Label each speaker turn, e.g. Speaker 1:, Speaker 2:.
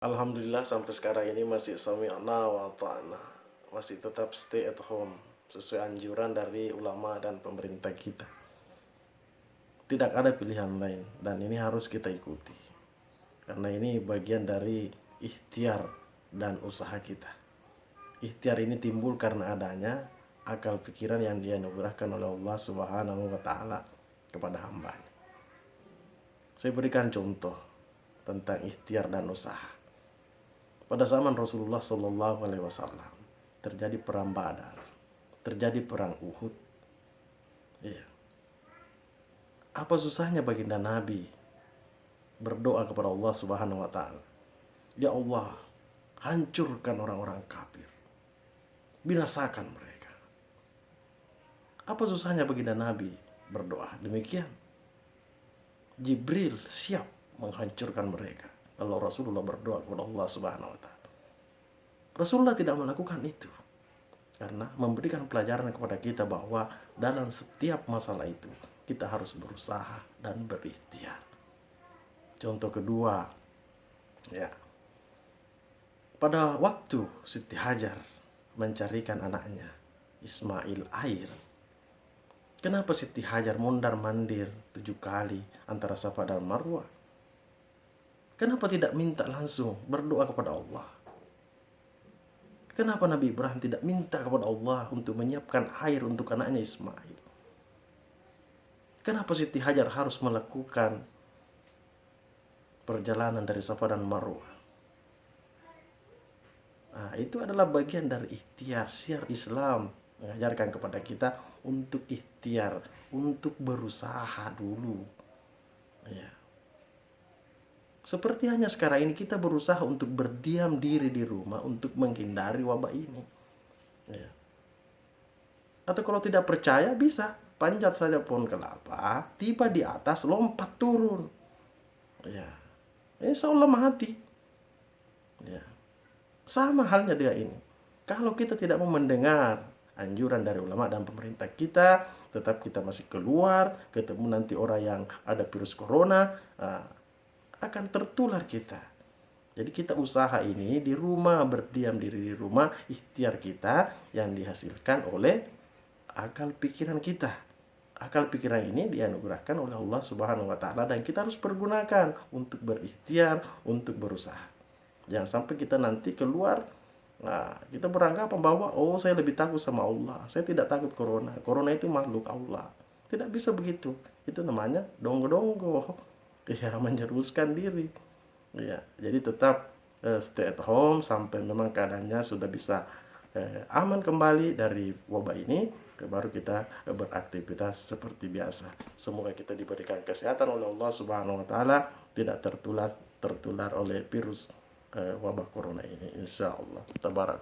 Speaker 1: Alhamdulillah sampai sekarang ini masih sami'na wa ta'na. Masih tetap stay at home sesuai anjuran dari ulama dan pemerintah kita. Tidak ada pilihan lain dan ini harus kita ikuti. Karena ini bagian dari ikhtiar dan usaha kita. Ikhtiar ini timbul karena adanya akal pikiran yang dianugerahkan oleh Allah Subhanahu wa taala kepada hambanya. Saya berikan contoh tentang ikhtiar dan usaha. Pada zaman Rasulullah Shallallahu Alaihi Wasallam terjadi perang Badar, terjadi perang Uhud. Iya. Apa susahnya baginda Nabi berdoa kepada Allah Subhanahu Wa Taala? Ya Allah, hancurkan orang-orang kafir, binasakan mereka. Apa susahnya baginda Nabi berdoa demikian? Jibril siap menghancurkan mereka. Kalau Rasulullah berdoa kepada Allah Subhanahu wa taala. Rasulullah tidak melakukan itu karena memberikan pelajaran kepada kita bahwa dalam setiap masalah itu kita harus berusaha dan berikhtiar. Contoh kedua, ya. Pada waktu Siti Hajar mencarikan anaknya Ismail air, kenapa Siti Hajar mondar-mandir 7 kali antara Safa dan Marwah? Kenapa tidak minta langsung berdoa kepada Allah? Kenapa Nabi Ibrahim tidak minta kepada Allah untuk menyiapkan air untuk anaknya Ismail? Kenapa Siti Hajar harus melakukan perjalanan dari Safa dan Marwah? Nah, itu adalah bagian dari ikhtiar. Syiar Islam mengajarkan kepada kita untuk ikhtiar, untuk berusaha dulu. Ya. Seperti hanya sekarang ini kita berusaha untuk berdiam diri di rumah untuk menghindari wabah ini. Ya. Atau kalau tidak percaya bisa panjat saja pohon kelapa, tiba di atas lompat turun. Ya. Insya Allah mati. Ya. Sama halnya dengan ini. Kalau kita tidak mau mendengar anjuran dari ulama dan pemerintah kita, tetap kita masih keluar, ketemu nanti orang yang ada virus corona, akan tertular kita. Jadi kita usaha ini di rumah, berdiam diri di rumah, ikhtiar kita yang dihasilkan oleh akal pikiran kita. Akal pikiran ini dianugerahkan oleh Allah Subhanahu wa taala dan kita harus pergunakan untuk berikhtiar, untuk berusaha. Jangan sampai kita nanti keluar, kita beranggapan bahwa saya lebih takut sama Allah. Saya tidak takut corona. Corona itu makhluk Allah. Tidak bisa begitu. Itu namanya donggo-donggo. Ya, menjeruskan diri. Ya, jadi tetap stay at home sampai memang keadaannya sudah bisa aman kembali dari wabah ini, baru kita beraktivitas seperti biasa. Semoga kita diberikan kesehatan oleh Allah Subhanahu wa taala, tidak tertular oleh virus wabah corona ini, insyaallah. Tabarak.